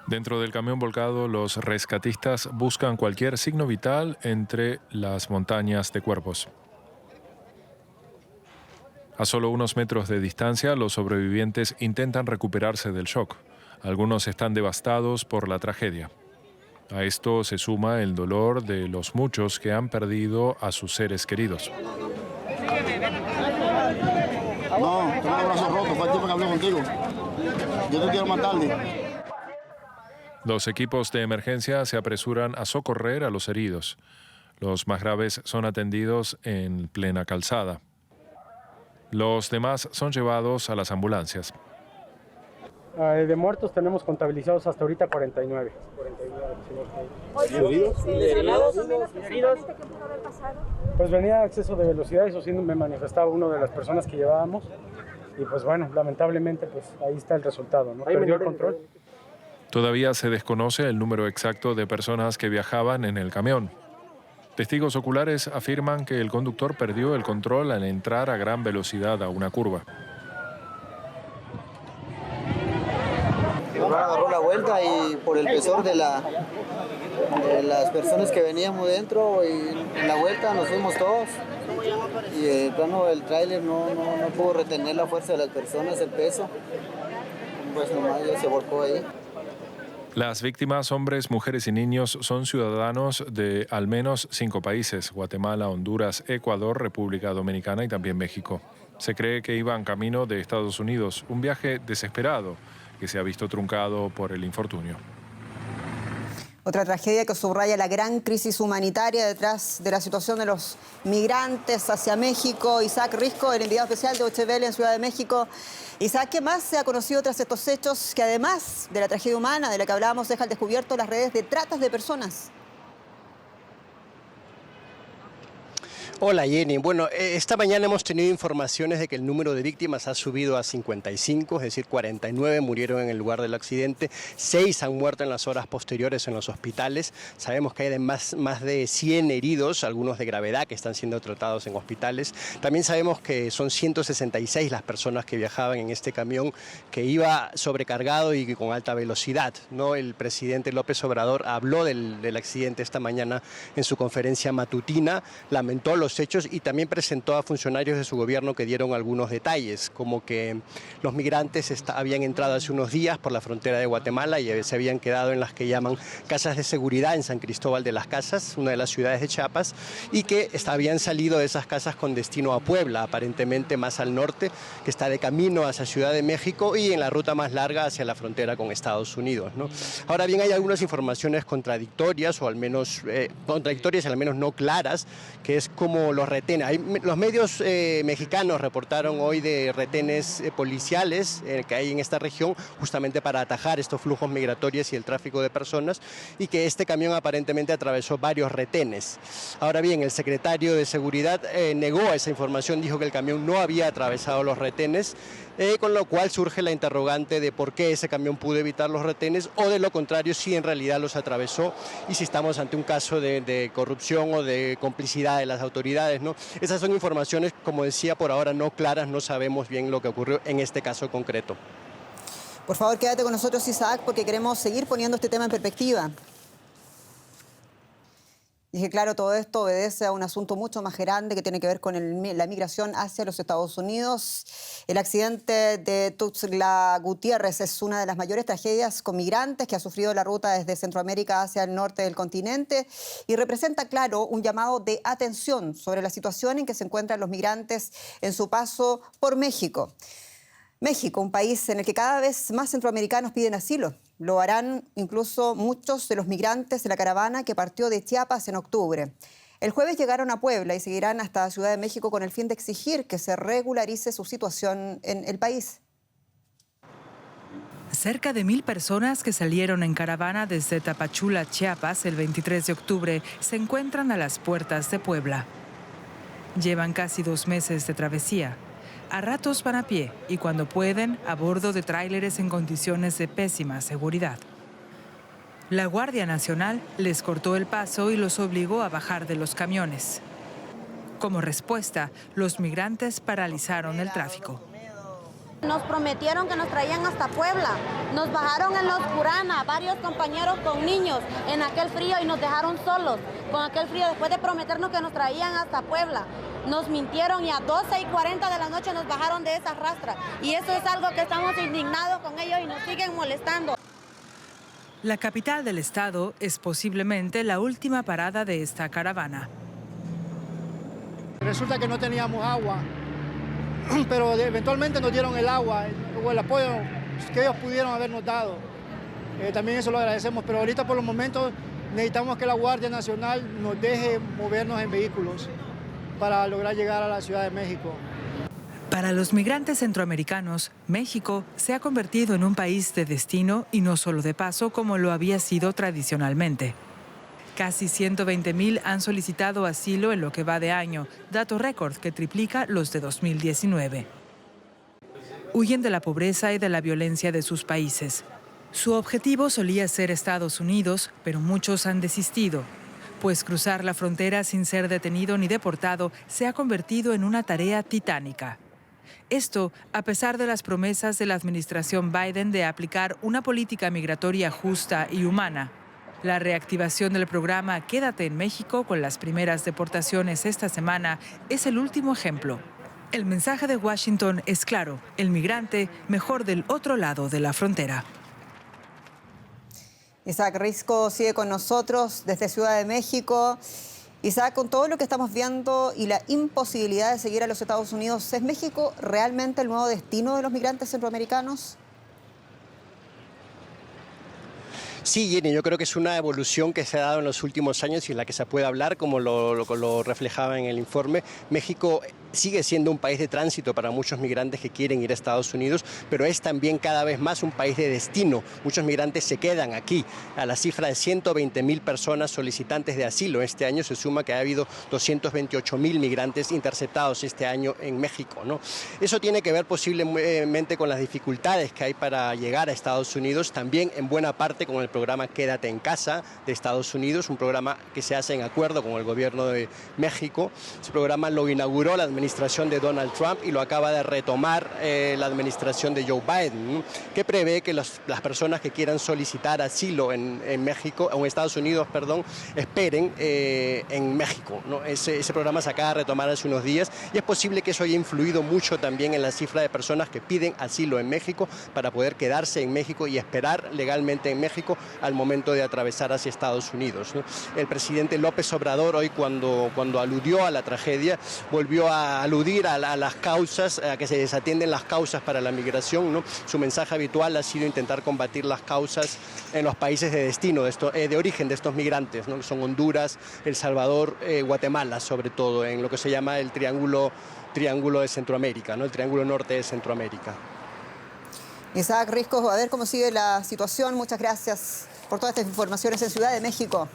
Dentro del camión volcado, los rescatistas buscan cualquier signo vital entre las montañas de cuerpos. A solo unos metros de distancia, los sobrevivientes intentan recuperarse del shock. Algunos están devastados por la tragedia. A esto se suma el dolor de los muchos que han perdido a sus seres queridos. No, tengo el brazo roto, fue el tipo que habló contigo. Yo te quiero más tarde. Los equipos de emergencia se apresuran a socorrer a los heridos. Los más graves son atendidos en plena calzada. Los demás son llevados a las ambulancias. De muertos tenemos contabilizados hasta ahorita 49. ¿Heridos? Pues venía a exceso de velocidad, eso sí me manifestaba una de las personas que llevábamos. Y pues bueno, lamentablemente pues ahí está el resultado, ¿no? Perdió el control. Todavía se desconoce el número exacto de personas que viajaban en el camión. Testigos oculares afirman que el conductor perdió el control al entrar a gran velocidad a una curva. Agarró la vuelta y por el pesor de las personas que veníamos dentro y en la vuelta nos fuimos todos. Y el tráiler no pudo retener la fuerza de las personas, el peso. Pues nomás ya se volcó ahí. Las víctimas, hombres, mujeres y niños, son ciudadanos de al menos 5 países: Guatemala, Honduras, Ecuador, República Dominicana y también México. Se cree que iban camino de Estados Unidos, un viaje desesperado que se ha visto truncado por el infortunio. Otra tragedia que subraya la gran crisis humanitaria detrás de la situación de los migrantes hacia México. Isaac Risco, el enviado especial de Deutsche Welle en Ciudad de México. Isaac, ¿qué más se ha conocido tras estos hechos que, además de la tragedia humana de la que hablábamos, deja al descubierto las redes de tratas de personas? Hola Jenny, bueno, esta mañana hemos tenido informaciones de que el número de víctimas ha subido a 55, es decir, 49 murieron en el lugar del accidente, 6 han muerto en las horas posteriores en los hospitales. Sabemos que hay más de 100 heridos, algunos de gravedad que están siendo tratados en hospitales. También sabemos que son 166 las personas que viajaban en este camión que iba sobrecargado y con alta velocidad, ¿no? El presidente López Obrador habló del accidente esta mañana en su conferencia matutina, lamentó los hechos y también presentó a funcionarios de su gobierno que dieron algunos detalles, como que los migrantes habían entrado hace unos días por la frontera de Guatemala y se habían quedado en las que llaman casas de seguridad en San Cristóbal de las Casas, una de las ciudades de Chiapas, y que habían salido de esas casas con destino a Puebla, aparentemente más al norte, que está de camino hacia Ciudad de México y en la ruta más larga hacia la frontera con Estados Unidos, ¿no? Ahora bien, hay algunas informaciones contradictorias, o al menos contradictorias, al menos no claras, que es como los retenes. Los medios mexicanos reportaron hoy de retenes policiales que hay en esta región justamente para atajar estos flujos migratorios y el tráfico de personas, y que este camión aparentemente atravesó varios retenes. Ahora bien, el secretario de Seguridad negó esa información, dijo que el camión no había atravesado los retenes, con lo cual surge la interrogante de por qué ese camión pudo evitar los retenes, o de lo contrario, si en realidad los atravesó y si estamos ante un caso de corrupción o de complicidad de las autoridades, ¿no? Esas son informaciones, como decía, por ahora no claras, no sabemos bien lo que ocurrió en este caso concreto. Por favor, quédate con nosotros, Isaac, porque queremos seguir poniendo este tema en perspectiva. Y que claro, todo esto obedece a un asunto mucho más grande que tiene que ver con la migración hacia los Estados Unidos. El accidente de Tuxtla Gutiérrez es una de las mayores tragedias con migrantes que ha sufrido la ruta desde Centroamérica hacia el norte del continente, y representa, claro, un llamado de atención sobre la situación en que se encuentran los migrantes en su paso por México. México, un país en el que cada vez más centroamericanos piden asilo. Lo harán incluso muchos de los migrantes de la caravana que partió de Chiapas en octubre. El jueves llegaron a Puebla y seguirán hasta Ciudad de México con el fin de exigir que se regularice su situación en el país. Cerca de 1,000 personas que salieron en caravana desde Tapachula, Chiapas, el 23 de octubre, se encuentran a las puertas de Puebla. Llevan casi 2 meses de travesía. A ratos van a pie y cuando pueden, a bordo de tráileres en condiciones de pésima seguridad. La Guardia Nacional les cortó el paso y los obligó a bajar de los camiones. Como respuesta, los migrantes paralizaron el tráfico. Nos prometieron que nos traían hasta Puebla. Nos bajaron en Los Curana, varios compañeros con niños en aquel frío y nos dejaron solos con aquel frío después de prometernos que nos traían hasta Puebla. Nos mintieron y a 12:40 de la noche nos bajaron de esa rastra. Y eso es algo que estamos indignados con ellos y nos siguen molestando. La capital del estado es posiblemente la última parada de esta caravana. Resulta que no teníamos agua, pero eventualmente nos dieron el agua o el apoyo que ellos pudieron habernos dado. También eso lo agradecemos, pero ahorita por los momentos necesitamos que la Guardia Nacional nos deje movernos en vehículos para lograr llegar a la Ciudad de México. Para los migrantes centroamericanos, México se ha convertido en un país de destino y no solo de paso como lo había sido tradicionalmente. Casi 120,000 han solicitado asilo en lo que va de año, dato récord que triplica los de 2019. Huyen de la pobreza y de la violencia de sus países. Su objetivo solía ser Estados Unidos, pero muchos han desistido, pues cruzar la frontera sin ser detenido ni deportado se ha convertido en una tarea titánica. Esto a pesar de las promesas de la administración Biden de aplicar una política migratoria justa y humana. La reactivación del programa Quédate en México con las primeras deportaciones esta semana es el último ejemplo. El mensaje de Washington es claro, el migrante mejor del otro lado de la frontera. Isaac Risco sigue con nosotros desde Ciudad de México. Isaac, con todo lo que estamos viendo y la imposibilidad de seguir a los Estados Unidos, ¿es México realmente el nuevo destino de los migrantes centroamericanos? Sí, Jenny, yo creo que es una evolución que se ha dado en los últimos años y en la que se puede hablar, como lo reflejaba en el informe. México sigue siendo un país de tránsito para muchos migrantes que quieren ir a Estados Unidos, pero es también cada vez más un país de destino. Muchos migrantes se quedan aquí. A la cifra de 120,000 personas solicitantes de asilo este año se suma que ha habido 228,000 migrantes interceptados este año en México, ¿no? Eso tiene que ver posiblemente con las dificultades que hay para llegar a Estados Unidos, también en buena parte con el programa Quédate en Casa de Estados Unidos, un programa que se hace en acuerdo con el gobierno de México. Ese programa lo inauguró la administración de Donald Trump y lo acaba de retomar la administración de Joe Biden, que prevé que las personas que quieran solicitar asilo en México, o en Estados Unidos, perdón, esperen en México, ¿no? Ese programa se acaba de retomar hace unos días y es posible que eso haya influido mucho también en la cifra de personas que piden asilo en México para poder quedarse en México y esperar legalmente en México al momento de atravesar hacia Estados Unidos, ¿no? El presidente López Obrador hoy cuando aludió a la tragedia volvió a aludir a las causas, a que se desatienden las causas para la migración, ¿no? Su mensaje habitual ha sido intentar combatir las causas en los países de destino, de origen de estos migrantes, ¿no? Son Honduras, El Salvador, Guatemala, sobre todo, en lo que se llama el triángulo de Centroamérica, ¿no? El triángulo norte de Centroamérica. Isaac Risco, a ver cómo sigue la situación. Muchas gracias por todas estas informaciones en Ciudad de México.